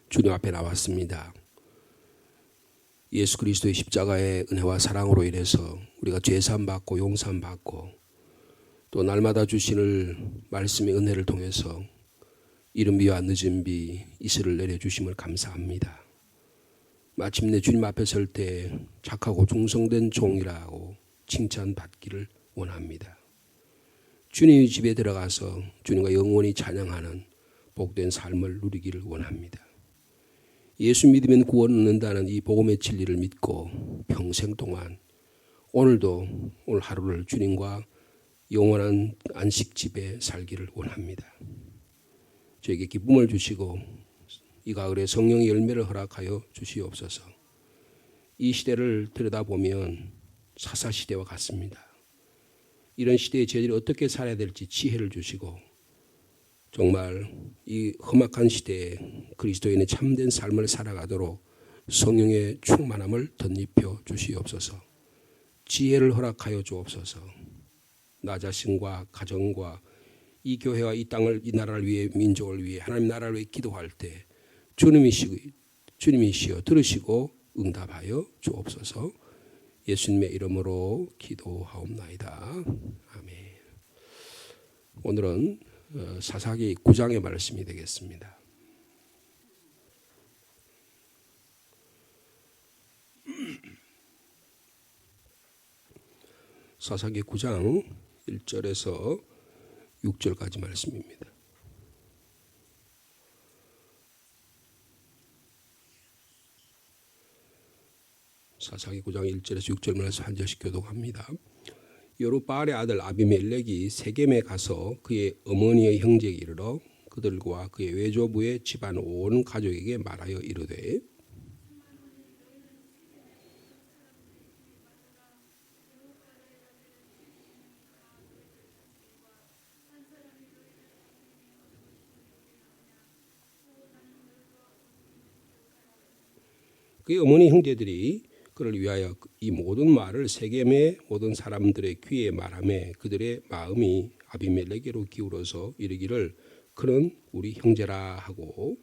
주님 앞에 나왔습니다. 예수 그리스도의 십자가의 은혜와 사랑으로 인해서 우리가 죄사함받고 용서함받고 또 날마다 주시는 말씀의 은혜를 통해서 이른 비와 늦은 비 이슬을 내려주심을 감사합니다. 마침내 주님 앞에 설 때 착하고 충성된 종이라고 칭찬받기를 원합니다. 주님의 집에 들어가서 주님과 영원히 찬양하는 복된 삶을 누리기를 원합니다. 예수 믿으면 구원 얻는다는 이 복음의 진리를 믿고 평생 동안 오늘 하루를 주님과 영원한 안식집에 살기를 원합니다. 저에게 기쁨을 주시고 이 가을에 성령의 열매를 허락하여 주시옵소서. 이 시대를 들여다보면 사사시대와 같습니다. 이런 시대의 저희들이 어떻게 살아야 될지 지혜를 주시고 정말 이 험악한 시대에 그리스도인의 참된 삶을 살아가도록 성령의 충만함을 덧입혀 주시옵소서. 지혜를 허락하여 주옵소서. 나 자신과 가정과 이 교회와 이 땅을, 이 나라를 위해, 민족을 위해, 하나님 나라를 위해 기도할 때 주님이시여 들으시고 응답하여 주옵소서. 예수님의 이름으로 기도하옵나이다. 아멘. 오늘은 사사기 9장의 말씀이 되겠습니다. 사사기 9장 1절에서 6절까지 말씀입니다. 사사기 9장 1절에서 6절 말씀 한 절씩 교독합니다. 여룻바알의 아들 아비멜렉이 세겜에 가서 그의 어머니의 형제에게 이르러 그들과 그의 외조부의 집안 온 가족에게 말하여 이르되 그의 어머니 형제들이 그를 위하여 이 모든 말을 세겜의 모든 사람들의 귀에 말하며 그들의 마음이 아비멜렉에게로 기울어서 이르기를 그는 우리 형제라 하고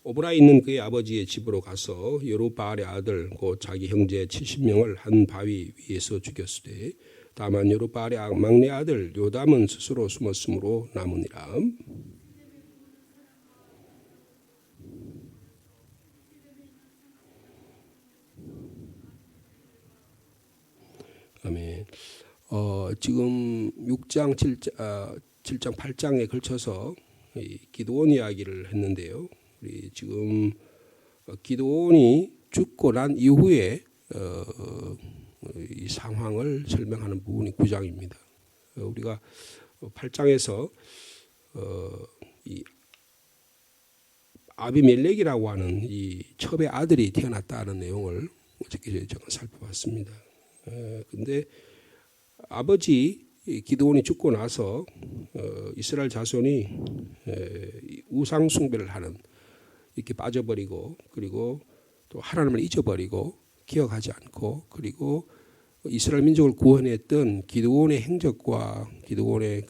오브라에 있는 그의 아버지의 집으로 가서 여룻바알의 아들 곧 자기 형제 70명을 한 바위 위에서 죽였으되 다만 여룻바알의 막내 아들 요담은 스스로 숨었으므로 남으니라. 아멘. 지금 6장, 7장, 8장에 걸쳐서 기드온 이야기를 했는데요. 우리 지금 기드온이 죽고 난 이후에 이 상황을 설명하는 부분이 9장입니다. 우리가 8장에서 이 아비멜렉이라고 하는 이 첩의 아들이 태어났다는 내용을 어저께 제가 살펴봤습니다. 근데 아버지 기드온이 죽고 나서 이스라엘 자손이 우상 숭배를 하는 이렇게 빠져버리고 그리고 또 하나님을 잊어버리고 기억하지 않고 그리고 이스라엘 민족을 구원했던 기드온의 행적과 기드온의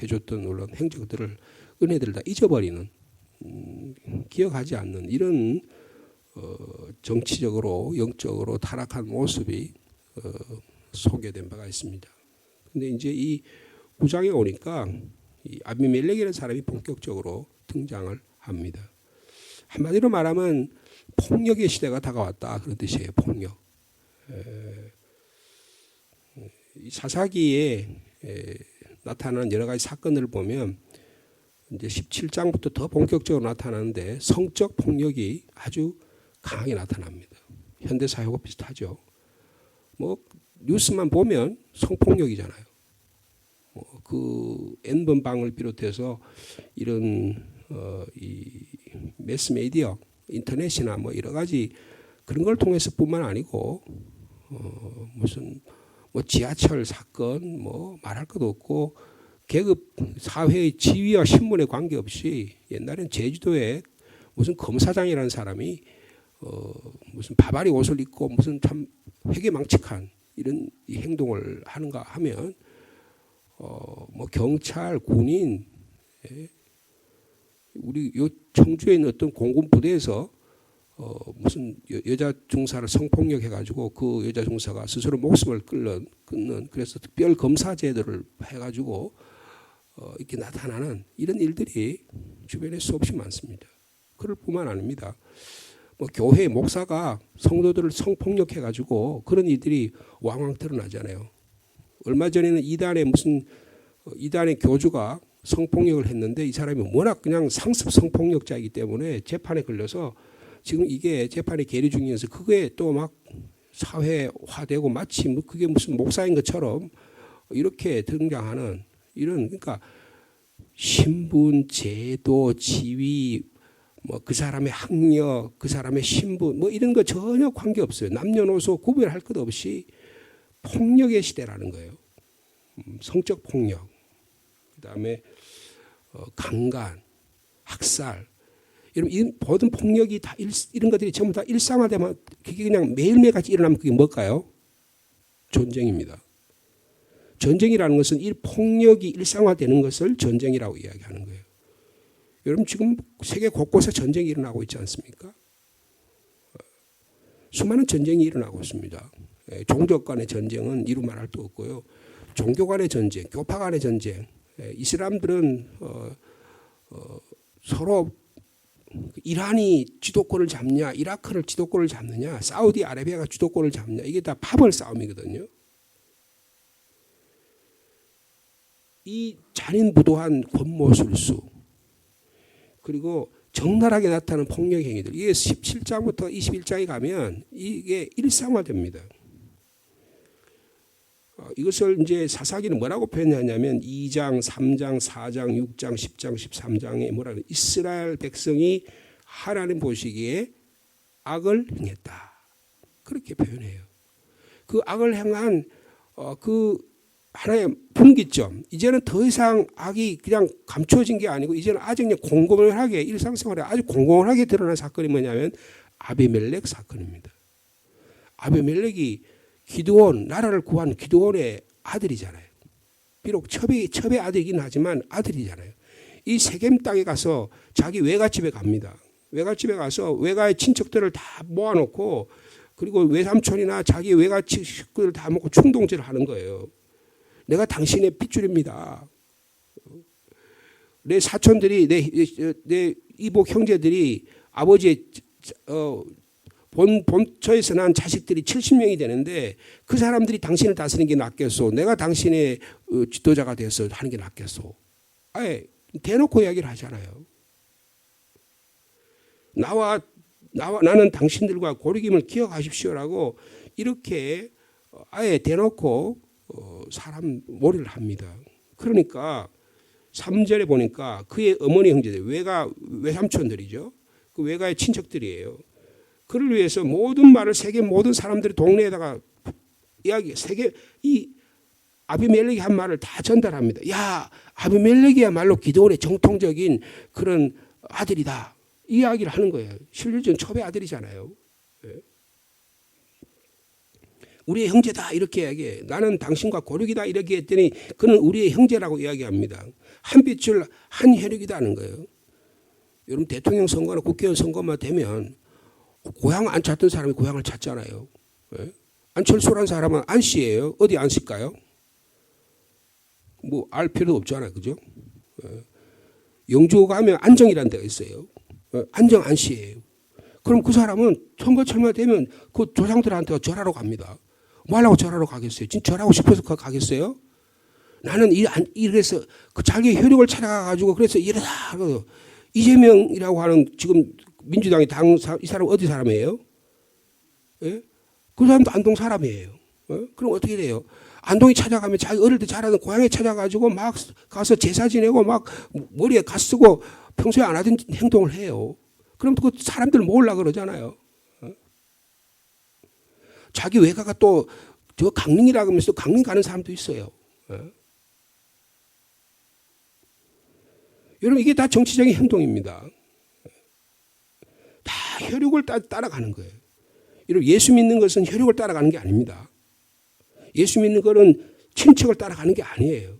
해줬던 놀라운 행적들을 은혜들을 다 잊어버리는 기억하지 않는 이런 정치적으로 영적으로 타락한 모습이 소개된 바가 있습니다. 그런데 이제 이 9장에 오니까 이 아비멜렉이라는 사람이 본격적으로 등장을 합니다. 한마디로 말하면 폭력의 시대가 다가왔다 그런 뜻이에요. 폭력. 이 사사기에 나타나는 여러 가지 사건들을 보면 이제 17장부터 더 본격적으로 나타나는데 성적 폭력이 아주 강하게 나타납니다. 현대 사회하고 비슷하죠. 뭐 뉴스만 보면 성폭력이잖아요. 그 N번방을 비롯해서 이런 이 매스미디어, 인터넷이나 뭐 여러 가지 그런 걸 통해서뿐만 아니고 무슨 뭐 지하철 사건 뭐 말할 것도 없고 계급 사회의 지위와 신분에 관계없이 옛날엔 제주도에 무슨 검사장이라는 사람이 무슨 바바리 옷을 입고 무슨 참 회개망측한 이런 이 행동을 하는가 하면 뭐 경찰, 군인, 우리 요 청주에 있는 어떤 공군 부대에서 무슨 여자 중사를 성폭력 해가지고 그 여자 중사가 스스로 목숨을 끊는 그래서 특별 검사 제도를 해가지고 이렇게 나타나는 이런 일들이 주변에 수없이 많습니다. 그럴 뿐만 아닙니다. 뭐 교회 목사가 성도들을 성폭력해가지고 그런 일들이 왕왕 드러나잖아요. 얼마 전에는 이단의 교주가 성폭력을 했는데 이 사람이 워낙 그냥 상습 성폭력자이기 때문에 재판에 걸려서 지금 이게 재판에 계류 중이어서 그게 또 막 사회화되고 마치 그게 무슨 목사인 것처럼 이렇게 등장하는 이런 그러니까 신분, 제도, 지위, 뭐 그 사람의 학력, 그 사람의 신분 뭐 이런 거 전혀 관계없어요. 남녀노소 구별할 것 없이 폭력의 시대라는 거예요. 성적 폭력, 그다음에 강간, 학살 이런 모든 폭력이 다 이런 것들이 전부 다 일상화되면 그게 그냥 매일매일 같이 일어나면 그게 뭘까요? 전쟁입니다. 전쟁이라는 것은 이 폭력이 일상화되는 것을 전쟁이라고 이야기하는 거예요. 여러분 지금 세계 곳곳에 전쟁이 일어나고 있지 않습니까? 수많은 전쟁이 일어나고 있습니다. 종족 간의 전쟁은 이루 말할 수 없고요. 종교 간의 전쟁, 교파 간의 전쟁. 이 사람들은 서로 이란이 주도권을 잡냐, 이라크를 주도권을 잡느냐, 사우디아라비아가 주도권을 잡느냐 이게 다 파벌 싸움이거든요. 이 잔인무도한 권모술수 그리고 적나라하게 나타나는 폭력 행위들 이게 17장부터 21장에 가면 이게 일상화됩니다. 이것을 이제 사사기는 뭐라고 표현하냐면 2장, 3장, 4장, 6장, 10장, 13장에 뭐라고 이스라엘 백성이 하나님 보시기에 악을 행했다. 그렇게 표현해요. 그 악을 행한 그 하나의 분기점. 이제는 더 이상 악이 그냥 감춰진 게 아니고 이제는 아주 그냥 공공연하게 일상생활에 아주 공공연하게 드러난 사건이 뭐냐면 아비멜렉 사건입니다. 아비멜렉이 기드온 나라를 구한 기드온의 아들이잖아요. 비록 첩의 아들이긴 하지만 아들이잖아요. 이 세겜 땅에 가서 자기 외갓집에 갑니다. 외갓집에 가서 외가의 친척들을 다 모아놓고 그리고 외삼촌이나 자기 외갓 식구들 다 먹고 충동질을 하는 거예요. 내가 당신의 핏줄입니다. 내 사촌들이 내 이복 형제들이 아버지의 본처에서 난 자식들이 70명이 되는데 그 사람들이 당신을 다스리는 게 낫겠소. 내가 당신의 지도자가 돼서 하는 게 낫겠소. 아예 대놓고 이야기를 하잖아요. 나는 당신들과 고리김을 기억하십시오라고 이렇게 아예 대놓고 사람 몰이를 합니다. 그러니까 3절에 보니까 그의 어머니 형제들 외삼촌들이죠. 그 외가의 친척들이에요. 그를 위해서 모든 말을 세계 모든 사람들이 동네에다가 이 아비멜렉이 한 말을 다 전달합니다. 야, 아비멜렉이야말로 기드온의 정통적인 그런 아들이다. 이 이야기를 하는 거예요. 실질적인 첩의 아들이잖아요. 우리의 형제다 이렇게 이야기해. 나는 당신과 고륙이다 이렇게 했더니 그는 우리의 형제라고 이야기합니다. 한 핏줄 한 혈육이다는 거예요. 여러분 대통령 선거나 국회의원 선거만 되면 고향 안 찾던 사람이 고향을 찾잖아요. 안철수라는 사람은 안씨예요. 어디 안씨일까요? 뭐 알 필요도 없잖아요. 그죠? 영주 가면 안정이라는 데가 있어요. 안정 안씨예요. 그럼 그 사람은 선거철만 되면 그 조상들한테 절하러 갑니다. 뭐 하려고 절하러 가겠어요? 진짜 절하고 싶어서 가겠어요? 나는 이래서 그 자기 혈육을 찾아가가지고 그래서 이러다 이재명이라고 하는 지금 민주당의 이 사람 어디 사람이에요? 예? 그 사람도 안동 사람이에요. 그럼 어떻게 돼요? 안동에 찾아가면 자기 어릴 때 자라는 고향에 찾아가지고 막 가서 제사 지내고 막 머리에 가 쓰고 평소에 안 하던 행동을 해요. 그럼 그 사람들 모으려고 그러잖아요. 자기 외가가 또 저 강릉이라고 하면서 강릉 가는 사람도 있어요. 여러분 이게 다 정치적인 행동입니다. 다 혈육을 따라가는 거예요. 예수 믿는 것은 혈육을 따라가는 게 아닙니다. 예수 믿는 것은 친척을 따라가는 게 아니에요.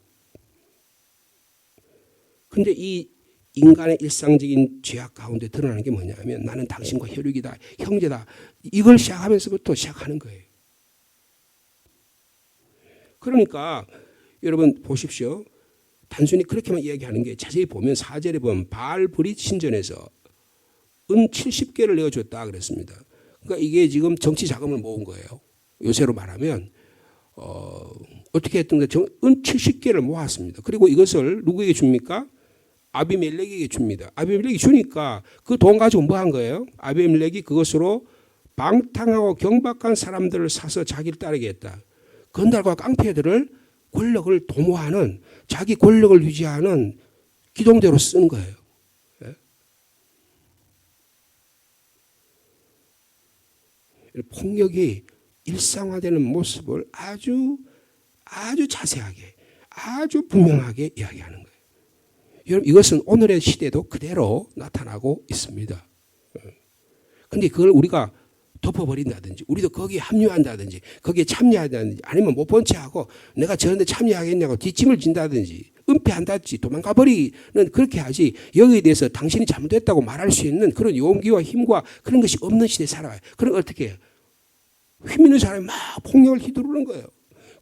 그런데 이 인간의 일상적인 죄악 가운데 드러나는 게 뭐냐면 나는 당신과 혈육이다, 형제다. 이걸 시작하면서부터 시작하는 거예요. 그러니까 여러분 보십시오. 단순히 그렇게만 이야기하는 게 자세히 보면 4절에 보면 바알브릿 신전에서 은 70개를 내어줬다 그랬습니다. 그러니까 이게 지금 정치 자금을 모은 거예요. 요새로 말하면 어떻게 했던 게 은 70개를 모았습니다. 그리고 이것을 누구에게 줍니까? 아비멜렉에게 줍니다. 아비멜렉이 주니까 그 돈 가지고 뭐 한 거예요? 아비멜렉이 그것으로 방탕하고 경박한 사람들을 사서 자기를 따르게 했다. 건달과 깡패들을 권력을 도모하는 자기 권력을 유지하는 기동대로 쓴 거예요. 폭력이 일상화되는 모습을 아주 자세하게 아주 분명하게 이야기하는 거예요. 여러분 이것은 오늘의 시대도 그대로 나타나고 있습니다. 그런데 그걸 우리가 덮어버린다든지 우리도 거기에 합류한다든지 거기에 참여한다든지 아니면 못 본 채하고 내가 저런데 참여하겠냐고 뒷짐을 진다든지 은폐한다든지 도망가버리는 그렇게 하지 여기에 대해서 당신이 잘못했다고 말할 수 있는 그런 용기와 힘과 그런 것이 없는 시대에 살아요. 그럼 어떻게 해요? 힘 있는 사람이 막 폭력을 휘두르는 거예요.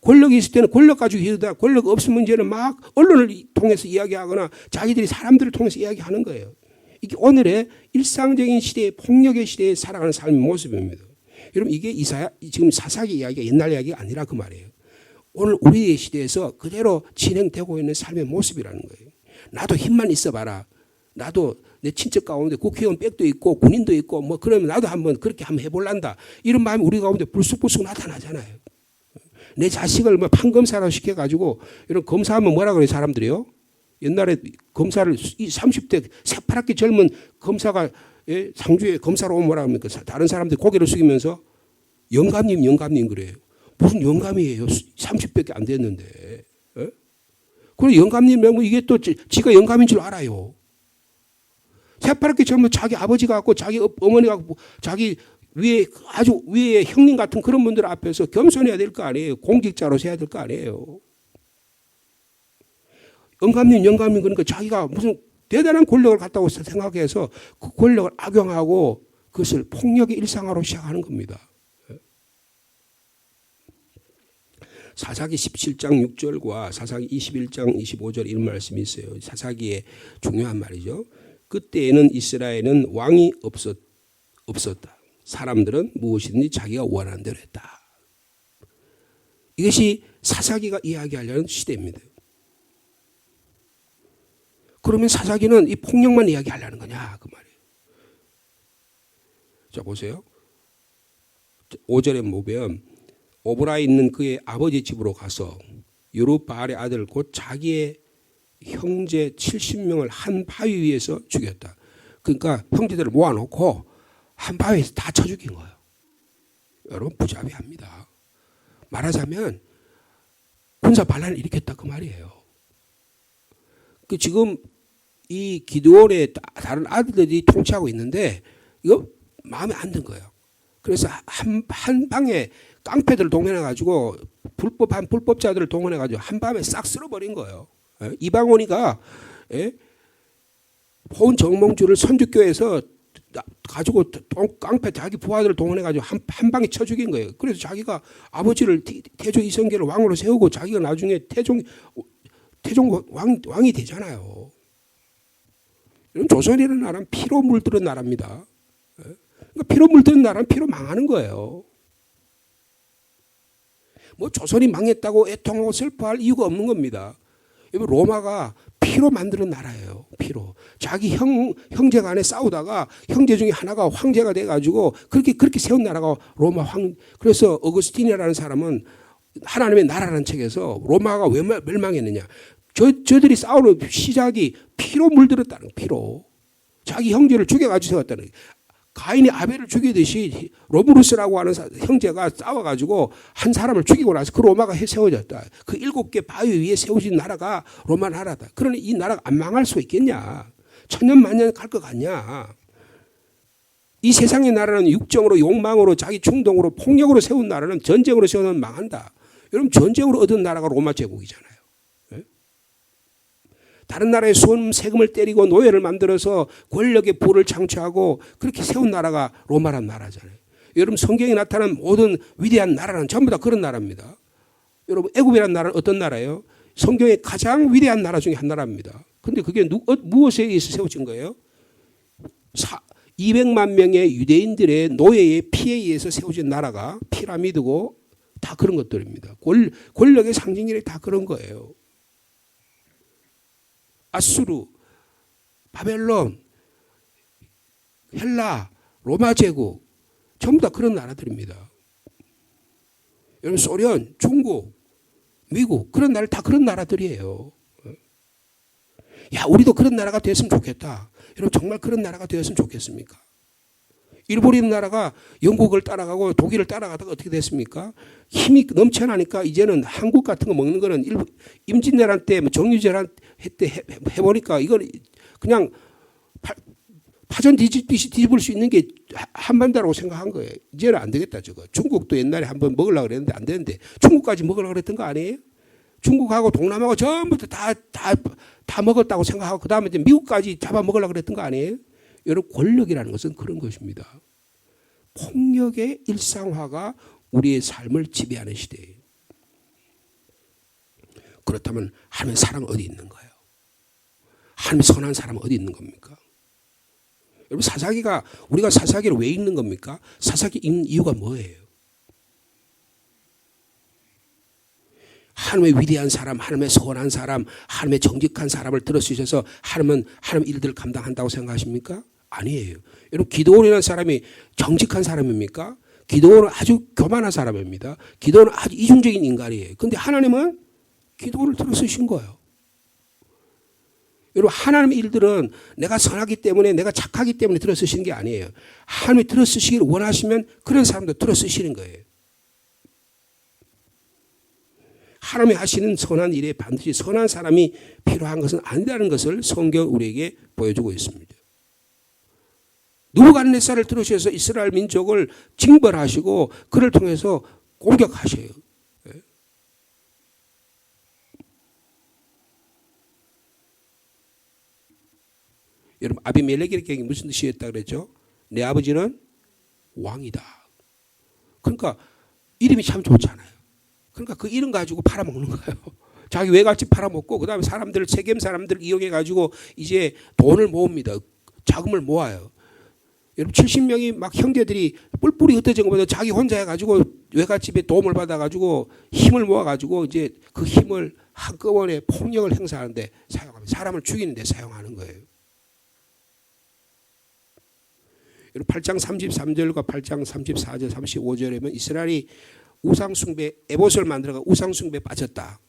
권력이 있을 때는 권력 가지고 휘두르다 권력 없은 문제는 막 언론을 통해서 이야기하거나 자기들이 사람들을 통해서 이야기하는 거예요. 이게 오늘의 일상적인 시대의 폭력의 시대에 살아가는 삶의 모습입니다. 여러분 이게 지금 사사기 이야기가 옛날 이야기가 아니라 그 말이에요. 오늘 우리의 시대에서 그대로 진행되고 있는 삶의 모습이라는 거예요. 나도 힘만 있어봐라. 나도 내 친척 가운데 국회의원 빽도 있고 군인도 있고 뭐 그러면 나도 그렇게 한번 해볼란다. 이런 마음이 우리 가운데 불쑥불쑥 나타나잖아요. 내 자식을 뭐 판검사로 시켜가지고 이런 검사하면 뭐라 그래요 사람들이요? 옛날에 검사를 30대 새파랗게 젊은 검사가 상주에 검사로 오면 뭐라 합니까? 다른 사람들이 고개를 숙이면서 영감님 그래요. 무슨 영감이에요? 30대밖에 안 됐는데. 그리고 영감님 명분 이게 또 지가 영감인 줄 알아요. 새파랗게 젊은 자기 아버지가 갖고 자기 어머니가 갖고 자기 위에 아주 위에 형님 같은 그런 분들 앞에서 겸손해야 될 거 아니에요. 공직자로서 해야 될 거 아니에요. 영감님 그러니까 자기가 무슨 대단한 권력을 갖다고 생각해서 그 권력을 악용하고 그것을 폭력의 일상화로 시작하는 겁니다. 사사기 17장 6절과 사사기 21장 25절 이런 말씀이 있어요. 사사기의 중요한 말이죠. 그때에는 이스라엘은 왕이 없었다. 사람들은 무엇이든지 자기가 원하는 대로 했다. 이것이 사사기가 이야기하려는 시대입니다. 그러면 사사기는 이 폭력만 이야기하려는 거냐 그 말이에요. 자 보세요. 5절에 보면 오브라에 있는 그의 아버지 집으로 가서 여룹바알의 아들 곧 자기의 형제 70명을 한 바위 위에서 죽였다. 그러니까 형제들을 모아놓고 한 바위에서 다 쳐 죽인 거예요. 여러분 부자비합니다. 말하자면 군사 반란을 일으켰다 그 말이에요. 그 지금 이 기드온의 다른 아들들이 통치하고 있는데 이거 마음에 안 든 거예요. 그래서 한 방에 깡패들을 동원해가지고 불법자들을 동원해가지고 한 밤에 싹 쓸어버린 거예요. 이방원이가 본 정몽주를 선주교에서 가지고 깡패 자기 부하들을 동원해가지고 한 방에 쳐 죽인 거예요. 그래서 자기가 아버지를 태조 이성계를 왕으로 세우고 자기가 나중에 태종 왕이 되잖아요. 이런 조선이라는 나라는 피로 물들은 나라입니다. 그러니까 피로 물드는 나라는 피로 망하는 거예요. 뭐 조선이 망했다고 애통하고 슬퍼할 이유가 없는 겁니다. 로마가 피로 만드는 나라예요. 피로. 자기 형제 간에 싸우다가 형제 중에 하나가 황제가 돼가지고 그렇게 세운 나라가 로마 그래서 어거스틴이라는 사람은 하나님의 나라라는 책에서 로마가 왜 멸망했느냐. 저들이 싸우는 시작이 피로 물들었다는 피로. 자기 형제를 죽여가지고 세웠다는 거예요. 가인이 아벨을 죽이듯이 로브루스라고 하는 형제가 싸워가지고 한 사람을 죽이고 나서 그 로마가 세워졌다. 그 7개 바위 위에 세워진 나라가 로마 나라다. 그러니 이 나라가 안 망할 수 있겠냐. 천년만년 갈 것 같냐. 이 세상의 나라는 육정으로 욕망으로 자기 충동으로 폭력으로 세운 나라는 전쟁으로 세우면 망한다. 여러분 전쟁으로 얻은 나라가 로마 제국이잖아요. 네? 다른 나라의 세금을 때리고 노예를 만들어서 권력의 부를 창출하고 그렇게 세운 나라가 로마란 나라잖아요. 여러분 성경에 나타난 모든 위대한 나라는 전부 다 그런 나라입니다. 여러분 애굽이라는 나라는 어떤 나라예요? 성경의 가장 위대한 나라 중에 한 나라입니다. 그런데 그게 무엇에 의해서 세워진 거예요? 200만 명의 유대인들의 노예의 피에 의해서 세워진 나라가 피라미드고 다 그런 것들입니다. 권력의 상징들이 다 그런 거예요. 아수르, 바벨론, 헬라, 로마 제국 전부 다 그런 나라들입니다. 여러분 소련, 중국, 미국 그런 나라 다 그런 나라들이에요. 야 우리도 그런 나라가 됐으면 좋겠다. 여러분 정말 그런 나라가 되었으면 좋겠습니까? 일본이라는 나라가 영국을 따라가고 독일을 따라가다가 어떻게 됐습니까? 힘이 넘쳐나니까 이제는 한국 같은 거 먹는 거는 임진왜란 때 정유재란 때 해보니까 이건 그냥 파전 뒤집듯이 뒤집을 수 있는 게 한반도라고 생각한 거예요. 이제는 안 되겠다 저거. 중국도 옛날에 한번 먹으려고 그랬는데 안 되는데 중국까지 먹으려고 그랬던 거 아니에요? 중국하고 동남아하고 전부 다 먹었다고 생각하고 그 다음에 이제 미국까지 잡아먹으려고 그랬던 거 아니에요? 여러분 권력이라는 것은 그런 것입니다. 폭력의 일상화가 우리의 삶을 지배하는 시대예요. 그렇다면 하나님의 사랑은 어디 있는 거예요? 하나님의 선한 사람은 어디 있는 겁니까? 여러분 우리가 사사기를 왜 읽는 겁니까? 사사기 읽는 이유가 뭐예요? 하나님의 위대한 사람, 하나님의 선한 사람, 하나님의 정직한 사람을 들어주셔서 하나님은 하나님 일들을 감당한다고 생각하십니까? 아니에요. 여러분 기드온이라는 사람이 정직한 사람입니까? 기드온은 아주 교만한 사람입니다. 기드온은 아주 이중적인 인간이에요. 그런데 하나님은 기드온을 들어쓰신 거예요. 여러분 하나님의 일들은 내가 선하기 때문에 내가 착하기 때문에 들어쓰시는 게 아니에요. 하나님이 들어쓰시기를 원하시면 그런 사람도 들어쓰시는 거예요. 하나님이 하시는 선한 일에 반드시 선한 사람이 필요한 것은 아니라는 것을 성경 우리에게 보여주고 있습니다. 느부갓네살을 들으셔서 이스라엘 민족을 징벌하시고 그를 통해서 공격하셔요. 네. 여러분 아비멜렉에게 무슨 뜻이었다 그랬죠? 내 아버지는 왕이다. 그러니까 이름이 참 좋잖아요. 그러니까 그 이름 가지고 팔아먹는 거예요. 자기 외갓집 팔아먹고 그다음에 세겜 사람들을 이용해가지고 이제 돈을 모읍니다. 자금을 모아요. 여러분 70명이 막 형제들이 뿔뿔이 흩어진 것보다 자기 혼자 해가지고 외갓집에 도움을 받아가지고 힘을 모아가지고 이제 그 힘을 한꺼번에 폭력을 행사하는데 사용합니다. 사람을 죽이는데 사용하는 거예요. 여러분 8장 33절과 8장 34절 35절에는 이스라엘이 우상숭배 에봇을 만들어가 우상숭배에 빠졌다.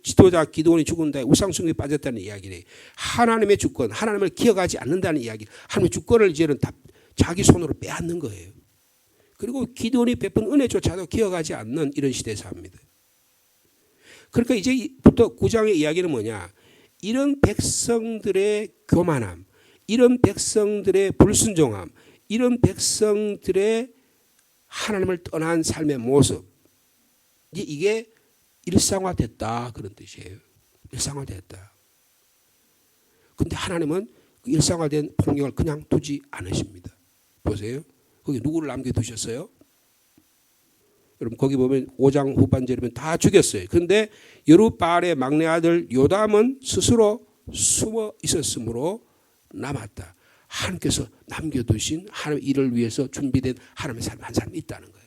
지도자 기드온이 죽은 다음에 우상숭배에 빠졌다는 이야기를 해요. 하나님의 주권, 하나님을 기억하지 않는다는 이야기. 하나님의 주권을 이제는 다 자기 손으로 빼앗는 거예요. 그리고 기드온이 베푼 은혜조차도 기억하지 않는 이런 시대에 삽니다. 그러니까 이제부터 9장의 이야기는 뭐냐? 이런 백성들의 교만함, 이런 백성들의 불순종함, 이런 백성들의 하나님을 떠난 삶의 모습, 이게 일상화됐다 그런 뜻이에요. 일상화됐다. 그런데 하나님은 그 일상화된 폭력을 그냥 두지 않으십니다. 보세요. 거기 누구를 남겨두셨어요? 여러분 거기 보면 5장 후반절이면 다 죽였어요. 그런데 여룻바알의 막내 아들 요담은 스스로 숨어 있었으므로 남았다. 하나님께서 남겨두신 하나님의 일을 위해서 준비된 하나님의 사람 한 사람이 있다는 거예요.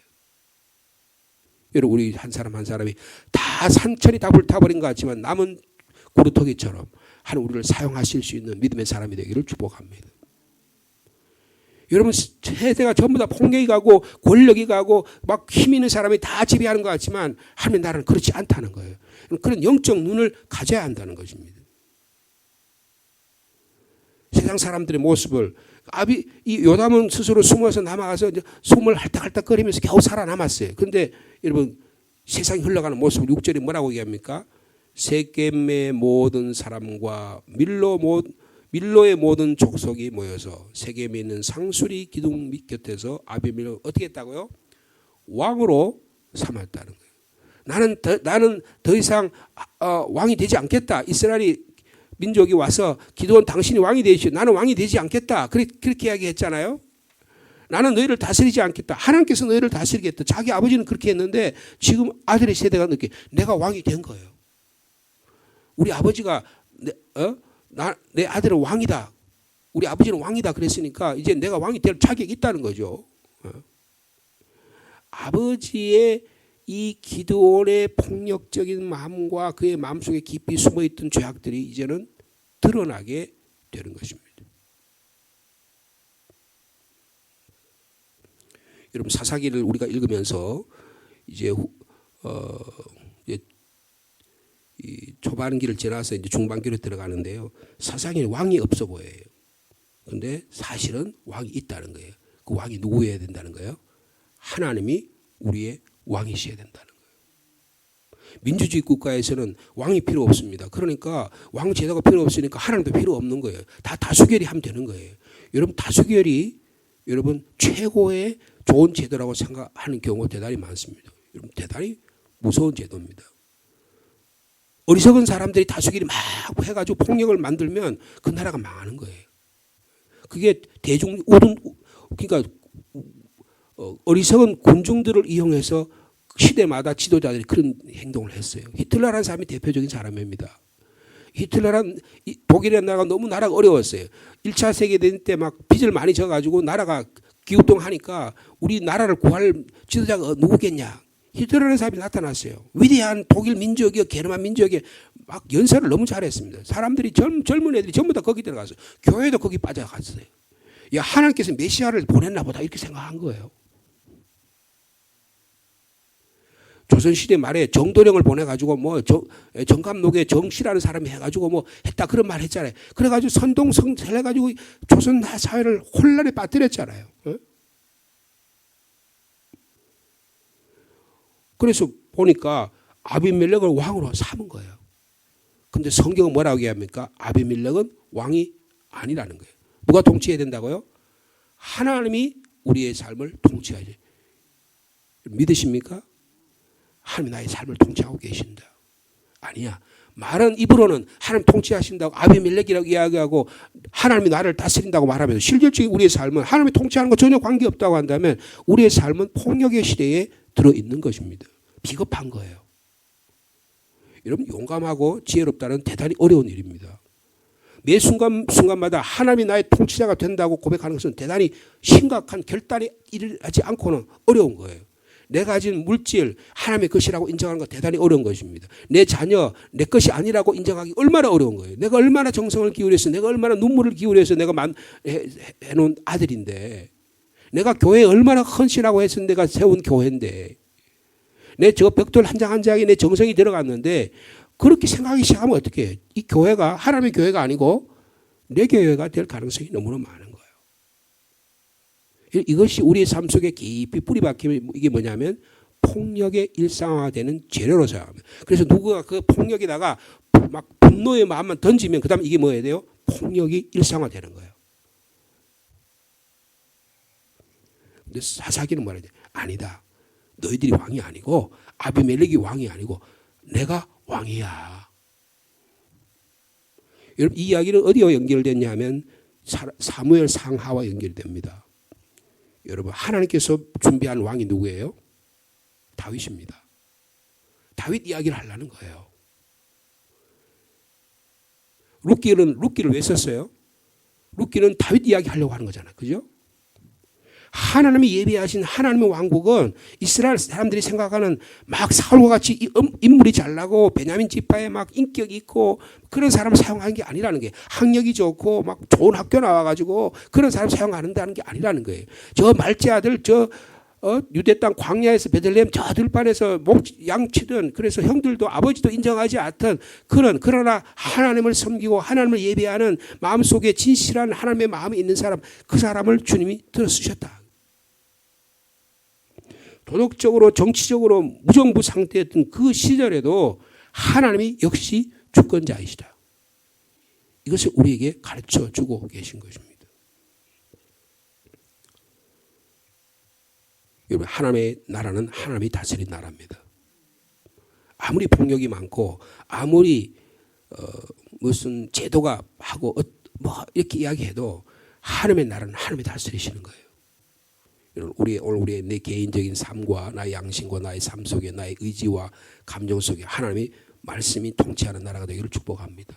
여러분 우리 한 사람 한 사람이 다 산천이 다 불타버린 것 같지만 남은 구루터기처럼 하나님 우리를 사용하실 수 있는 믿음의 사람이 되기를 축복합니다. 여러분 세대가 전부 다 폭력이 가고 권력이 가고 막 힘 있는 사람이 다 지배하는 것 같지만 하나님의 나라는 그렇지 않다는 거예요. 그런 영적 눈을 가져야 한다는 것입니다. 세상 사람들의 모습을 이 요담은 스스로 숨어서 남아가서 이제 숨을 할딱할딱거리면서 겨우 살아남았어요. 그런데 여러분 세상이 흘러가는 모습을 6절이 뭐라고 얘기합니까? 세겜의 모든 사람과 밀로 밀로의 모든 족속이 모여서 세겜에 있는 상수리 기둥 밑 곁에서 아비멜렉을 어떻게 했다고요? 왕으로 삼았다는 거예요. 나는 더 이상 왕이 되지 않겠다. 이스라엘이 민족이 와서 기도원 당신이 왕이 되시오. 나는 왕이 되지 않겠다. 그렇게 이야기했잖아요. 나는 너희를 다스리지 않겠다. 하나님께서 너희를 다스리겠다. 자기 아버지는 그렇게 했는데 지금 아들의 세대가 느끼 내가 왕이 된 거예요. 우리 아버지가 내 아들은 왕이다. 우리 아버지는 왕이다 그랬으니까 이제 내가 왕이 될 자격이 있다는 거죠. 아버지의 이 기드온의 폭력적인 마음과 그의 마음속에 깊이 숨어있던 죄악들이 이제는 드러나게 되는 것입니다. 여러분 사사기를 우리가 읽으면서 이제 이 초반기를 지나서 이제 중반기로 들어가는데요. 사사기는 왕이 없어 보여요. 그런데 사실은 왕이 있다는 거예요. 그 왕이 누구여야 된다는 거예요? 하나님이 우리의 왕이셔야 된다는 거예요. 민주주의 국가에서는 왕이 필요 없습니다. 그러니까 왕 제도가 필요 없으니까 하나님도 필요 없는 거예요. 다 다수결이 하면 되는 거예요. 여러분 다수결이 여러분 최고의 좋은 제도라고 생각하는 경우가 대단히 많습니다. 여러분 대단히 무서운 제도입니다. 어리석은 사람들이 다수결이 막 해가지고 폭력을 만들면 그 나라가 망하는 거예요. 그게 그러니까 어리석은 군중들을 이용해서 시대마다 지도자들이 그런 행동을 했어요. 히틀러라는 사람이 대표적인 사람입니다. 히틀러란 독일의 나라가 너무 나라가 어려웠어요. 1차 세계대전 때 막 빚을 많이 져가지고 나라가 기우뚱하니까 우리 나라를 구할 지도자가 누구겠냐. 히틀러라는 사람이 나타났어요. 위대한 독일 민족이요, 게르만 민족이 막 연설을 너무 잘했습니다. 사람들이 젊은 애들이 전부 다 거기 들어가서 교회도 거기 빠져갔어요. 야, 하나님께서 메시아를 보냈나 보다 이렇게 생각한 거예요. 조선시대 말에 정도령을 보내가지고 뭐 정감록에 정씨라는 사람이 해가지고 뭐 했다 그런 말 했잖아요. 그래가지고 선동성 해가지고 조선 사회를 혼란에 빠뜨렸잖아요. 그래서 보니까 아비멜렉을 왕으로 삼은 거예요. 근데 성경은 뭐라고 얘기합니까? 아비멜렉은 왕이 아니라는 거예요. 누가 통치해야 된다고요? 하나님이 우리의 삶을 통치하지. 믿으십니까? 하나님이 나의 삶을 통치하고 계신다. 아니야. 말은 입으로는 하나님 통치하신다고 아비멜렉이라고 이야기하고 하나님이 나를 다스린다고 말하면서 실질적인 우리의 삶은 하나님이 통치하는 거 전혀 관계없다고 한다면 우리의 삶은 폭력의 시대에 들어있는 것입니다. 비겁한 거예요. 여러분 용감하고 지혜롭다는 대단히 어려운 일입니다. 매 순간마다 하나님이 나의 통치자가 된다고 고백하는 것은 대단히 심각한 결단이 일어나지 않고는 어려운 거예요. 내가 가진 물질 하나님의 것이라고 인정하는 거 대단히 어려운 것입니다. 내 자녀 내 것이 아니라고 인정하기 얼마나 어려운 거예요. 내가 얼마나 정성을 기울여서 내가 얼마나 눈물을 기울여서 내가 해놓은 아들인데 내가 교회에 얼마나 헌신하고 해서 내가 세운 교회인데 내 저 벽돌 한 장 한 장에 내 정성이 들어갔는데 그렇게 생각하기 시작하면 어떻게 해요? 이 교회가 하나님의 교회가 아니고 내 교회가 될 가능성이 너무나 많은 거예요. 이것이 우리의 삶 속에 깊이 뿌리 박히면 이게 뭐냐면 폭력의 일상화되는 재료로 생각합니다. 그래서 누구가 그 폭력에다가 막 분노의 마음만 던지면 그 다음에 이게 뭐야 돼요? 폭력이 일상화되는 거예요. 근데 사사기는 뭐라 해야 돼? 아니다. 너희들이 왕이 아니고 아비멜렉이 왕이 아니고 내가 왕이야. 여러분 이 이야기는 어디와 연결되냐 하면 사무엘 상하와 연결됩니다. 여러분 하나님께서 준비한 왕이 누구예요? 다윗입니다. 다윗 이야기를 하려는 거예요. 룻기를 왜 썼어요? 룻기는 다윗 이야기 하려고 하는 거잖아요. 그죠? 하나님이 예비하신 하나님의 왕국은 이스라엘 사람들이 생각하는 막 사울과 같이 인물이 잘나고 베냐민 지파에 막 인격이 있고 그런 사람을 사용하는 게 아니라는 게 학력이 좋고 막 좋은 학교 나와가지고 그런 사람 사용하는다는 게 아니라는 거예요. 저 말제 아들 유대 땅 광야에서 베들레헴 저 들판에서 양 치던 그래서 형들도 아버지도 인정하지 않던 그러나 하나님을 섬기고 하나님을 예배하는 마음속에 진실한 하나님의 마음이 있는 사람 그 사람을 주님이 들어 쓰셨다. 도덕적으로 정치적으로 무정부 상태였던 그 시절에도 하나님이 역시 주권자이시다. 이것을 우리에게 가르쳐 주고 계신 것입니다. 여러분, 하나님의 나라는 하나님이 다스린 나라입니다. 아무리 폭력이 많고 아무리 무슨 제도가 하고 뭐 이렇게 이야기해도 하나님의 나라는 하나님이 다스리시는 거예요. 오늘 우리의 내 개인적인 삶과 나의 양심과 나의 삶 속에 나의 의지와 감정 속에 하나님의 말씀이 통치하는 나라가 되기를 축복합니다.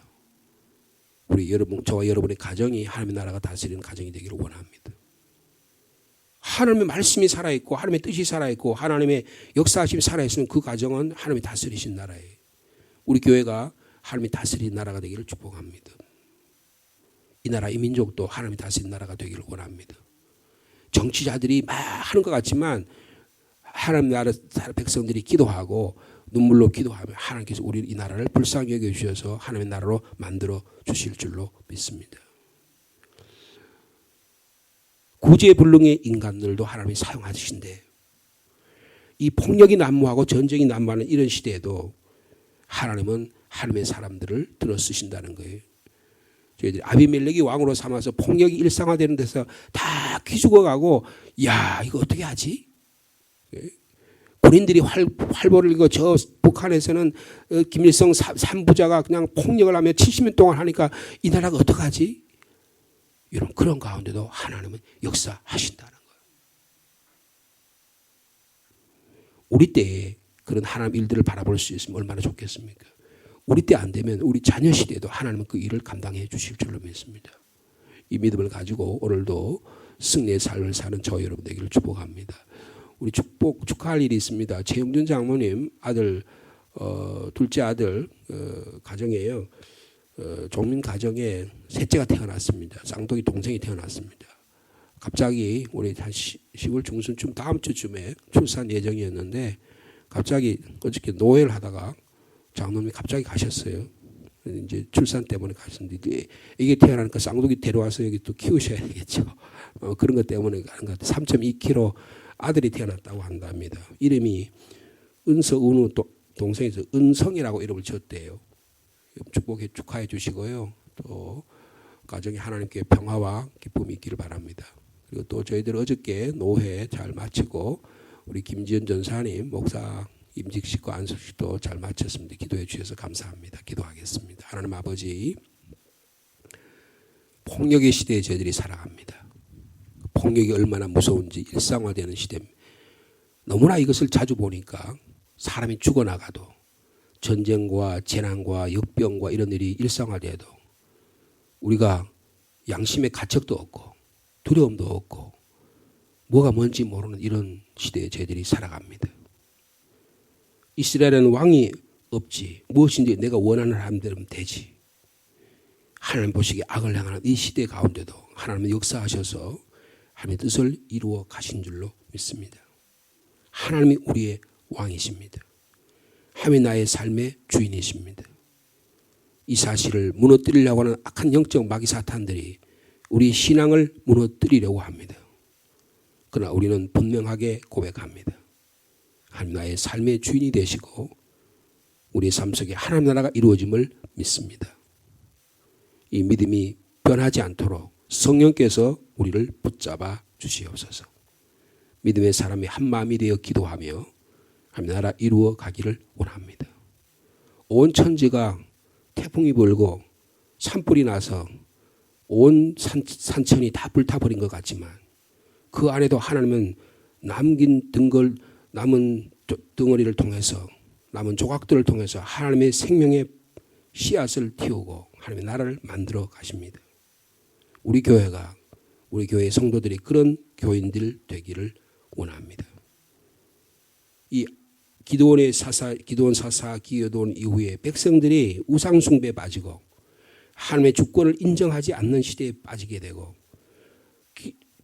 우리 여러분, 저와 여러분의 가정이 하나님의 나라가 다스리는 가정이 되기를 원합니다. 하나님의 말씀이 살아있고 하나님의 뜻이 살아있고 하나님의 역사하심이 살아있으면 그 가정은 하나님이 다스리신 나라예요. 우리 교회가 하나님이 다스리는 나라가 되기를 축복합니다. 이 나라, 이 민족도 하나님이 다스리는 나라가 되기를 원합니다. 정치자들이 막 하는 것 같지만 하나님 나라 백성들이 기도하고 눈물로 기도하면 하나님께서 우리 이 나라를 불쌍히 여겨주셔서 하나님의 나라로 만들어 주실 줄로 믿습니다. 구제불능의 인간들도 하나님이 사용하신데 이 폭력이 난무하고 전쟁이 난무하는 이런 시대에도 하나님은 하나님의 사람들을 들어 쓰신다는 거예요. 저희들이 아비멜렉이 왕으로 삼아서 폭력이 일상화되는 데서 다 기죽어가고 야 이거 어떻게 하지? 군인들이 활보를 이거 저 북한에서는 김일성 3부자가 그냥 폭력을 하며 70년 동안 하니까 이 나라가 어떡하지? 이런 그런 가운데도 하나님은 역사하신다는 거예요. 우리 때에 그런 하나님 일들을 바라볼 수 있으면 얼마나 좋겠습니까? 우리 때 안 되면 우리 자녀 시대에도 하나님은 그 일을 감당해 주실 줄로 믿습니다. 이 믿음을 가지고 오늘도 승리의 삶을 사는 저 여러분 되기를 축복합니다. 우리 축하할 일이 있습니다. 최영준 장모님 아들 둘째 아들 가정이에요. 종민 가정에 셋째가 태어났습니다. 쌍둥이 동생이 태어났습니다. 갑자기 우리 한 10월 중순쯤 다음 주쯤에 출산 예정이었는데 갑자기 어저께 노예를 하다가 장놈이 갑자기 가셨어요. 이제 출산 때문에 가셨는데 이게 태어나니까 쌍둥이 데려와서 여기 또 키우셔야 되겠죠. 그런 것 때문에 가는 것 같아요. 3.2kg 아들이 태어났다고 한답니다. 이름이 은서은우 동생에서 은성이라고 이름을 지었대요. 축하해 주시고요. 또 가정에 하나님께 평화와 기쁨이 있기를 바랍니다. 그리고 또 저희들 어저께 노회 잘 마치고 우리 김지연 전사님 목사 임직식과 안숙식도 잘 마쳤습니다. 기도해 주셔서 감사합니다. 기도하겠습니다. 하나님 아버지, 폭력의 시대에 저희들이 살아갑니다. 폭력이 얼마나 무서운지 일상화되는 시대입니다. 너무나 이것을 자주 보니까 사람이 죽어나가도 전쟁과 재난과 역병과 이런 일이 일상화돼도 우리가 양심의 가책도 없고 두려움도 없고 뭐가 뭔지 모르는 이런 시대에 저희들이 살아갑니다. 이스라엘에는 왕이 없지. 무엇인지 내가 원하는 사람대로 되지. 하나님 보시기에 악을 행하는 이 시대 가운데도 하나님은 역사하셔서 하나님의 뜻을 이루어 가신 줄로 믿습니다. 하나님이 우리의 왕이십니다. 하나님이 나의 삶의 주인이십니다. 이 사실을 무너뜨리려고 하는 악한 영적 마귀 사탄들이 우리 신앙을 무너뜨리려고 합니다. 그러나 우리는 분명하게 고백합니다. 하나님 나의 삶의 주인이 되시고 우리의 삶 속에 하나님 나라가 이루어짐을 믿습니다. 이 믿음이 변하지 않도록 성령께서 우리를 붙잡아 주시옵소서. 믿음의 사람이 한 마음이 되어 기도하며 하나님 나라 이루어 가기를 원합니다. 온 천지가 태풍이 불고 산불이 나서 온 산천이 다 불타버린 것 같지만 그 안에도 하나님은 남은 덩어리를 통해서 남은 조각들을 통해서 하나님의 생명의 씨앗을 틔우고 하나님의 나라를 만들어 가십니다. 우리 교회가 우리 교회의 성도들이 그런 교인들 되기를 원합니다. 이 기드온 사사 기드온 이후에 백성들이 우상 숭배에 빠지고 하나님의 주권을 인정하지 않는 시대에 빠지게 되고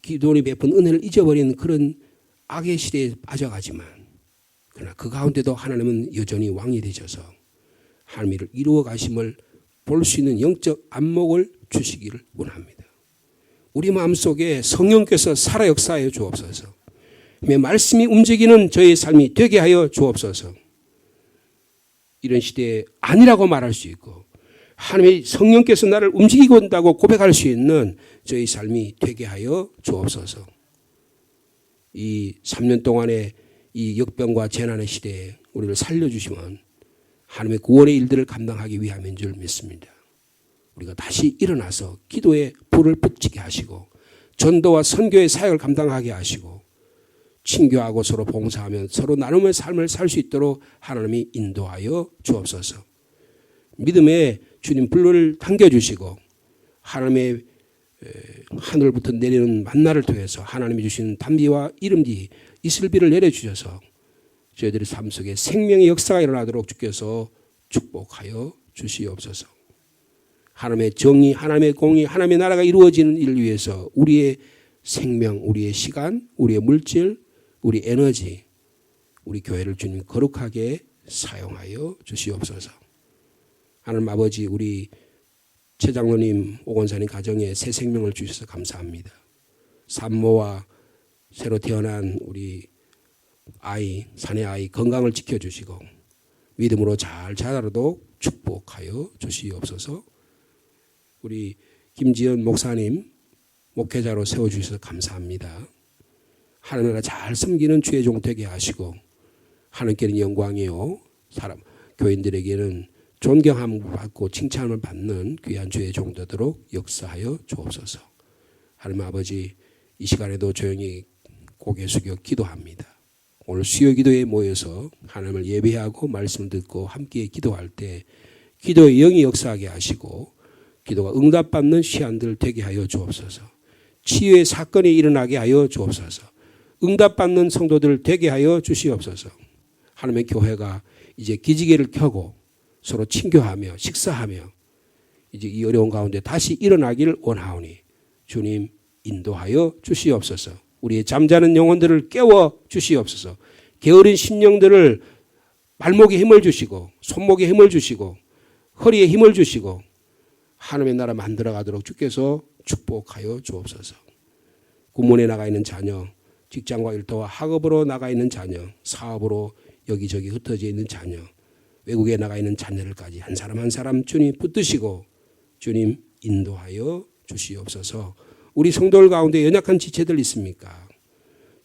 기드온이 베푼 은혜를 잊어버리는 그런 악의 시대에 빠져가지만 그러나 그 가운데도 하나님은 여전히 왕이 되셔서 하나님의 일을 이루어 가심을 볼 수 있는 영적 안목을 주시기를 원합니다. 우리 마음속에 성령께서 살아 역사하여 주옵소서. 말씀이 움직이는 저의 삶이 되게 하여 주옵소서. 이런 시대에 아니라고 말할 수 있고 하나님의 성령께서 나를 움직이고 있다고 고백할 수 있는 저희 삶이 되게 하여 주옵소서. 이 3년 동안의 이 역병과 재난의 시대에 우리를 살려주시면 하나님의 구원의 일들을 감당하기 위함인 줄 믿습니다. 우리가 다시 일어나서 기도에 불을 붙이게 하시고 전도와 선교의 사역을 감당하게 하시고 친교하고 서로 봉사하며 서로 나눔의 삶을 살 수 있도록 하나님이 인도하여 주옵소서. 믿음의 주님 불을 당겨주시고 하나님의 하늘부터 내리는 만나를 통해서 하나님이 주시는 단비와 이름비 이슬비를 내려주셔서 저희들의 삶 속에 생명의 역사가 일어나도록 주께서 축복하여 주시옵소서. 하나님의 정의, 하나님의 공의, 하나님의 나라가 이루어지는 일을 위해서 우리의 생명, 우리의 시간, 우리의 물질, 우리 에너지, 우리 교회를 주님 거룩하게 사용하여 주시옵소서. 하나님 아버지, 우리 최 장로님, 오건사님 가정에 새 생명을 주셔서 감사합니다. 산모와 새로 태어난 우리 아이, 사내 아이 건강을 지켜주시고 믿음으로 잘 자라도록 축복하여 주시옵소서. 우리 김지연 목사님 목회자로 세워주셔서 감사합니다. 하나님 나라 잘 섬기는 주의 종 되게 하시고 하나님께는 영광이요 사람 교인들에게는 존경함을 받고 칭찬을 받는 귀한 주의 종 되도록 역사하여 주옵소서. 하나님 아버지, 이 시간에도 조용히 고개 숙여 기도합니다. 오늘 수요 기도에 모여서 하나님을 예배하고 말씀을 듣고 함께 기도할 때 기도의 영이 역사하게 하시고 기도가 응답받는 시간들 되게 하여 주옵소서. 치유의 사건이 일어나게 하여 주옵소서. 응답받는 성도들 되게 하여 주시옵소서. 하나님의 교회가 이제 기지개를 켜고 서로 친교하며 식사하며 이제 이 어려운 가운데 다시 일어나기를 원하오니 주님 인도하여 주시옵소서. 우리의 잠자는 영혼들을 깨워 주시옵소서. 게으른 심령들을 발목에 힘을 주시고 손목에 힘을 주시고 허리에 힘을 주시고 하나님의 나라 만들어가도록 주께서 축복하여 주옵소서. 군문에 나가 있는 자녀, 직장과 일터와 학업으로 나가 있는 자녀, 사업으로 여기저기 흩어져 있는 자녀, 외국에 나가 있는 자녀들까지 한 사람 한 사람 주님 붙드시고 주님 인도하여 주시옵소서. 우리 성도들 가운데 연약한 지체들 있습니까?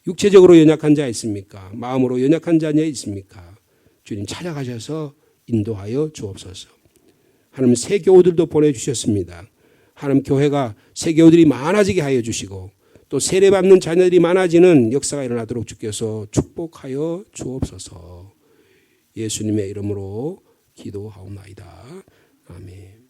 육체적으로 연약한 자 있습니까? 마음으로 연약한 자녀 있습니까? 주님 찾아가셔서 인도하여 주옵소서. 하나님 새 교우들도 보내주셨습니다. 하나님 교회가 새 교우들이 많아지게 하여 주시고 또 세례받는 자녀들이 많아지는 역사가 일어나도록 주께서 축복하여 주옵소서. 예수님의 이름으로 기도하옵나이다. 아멘.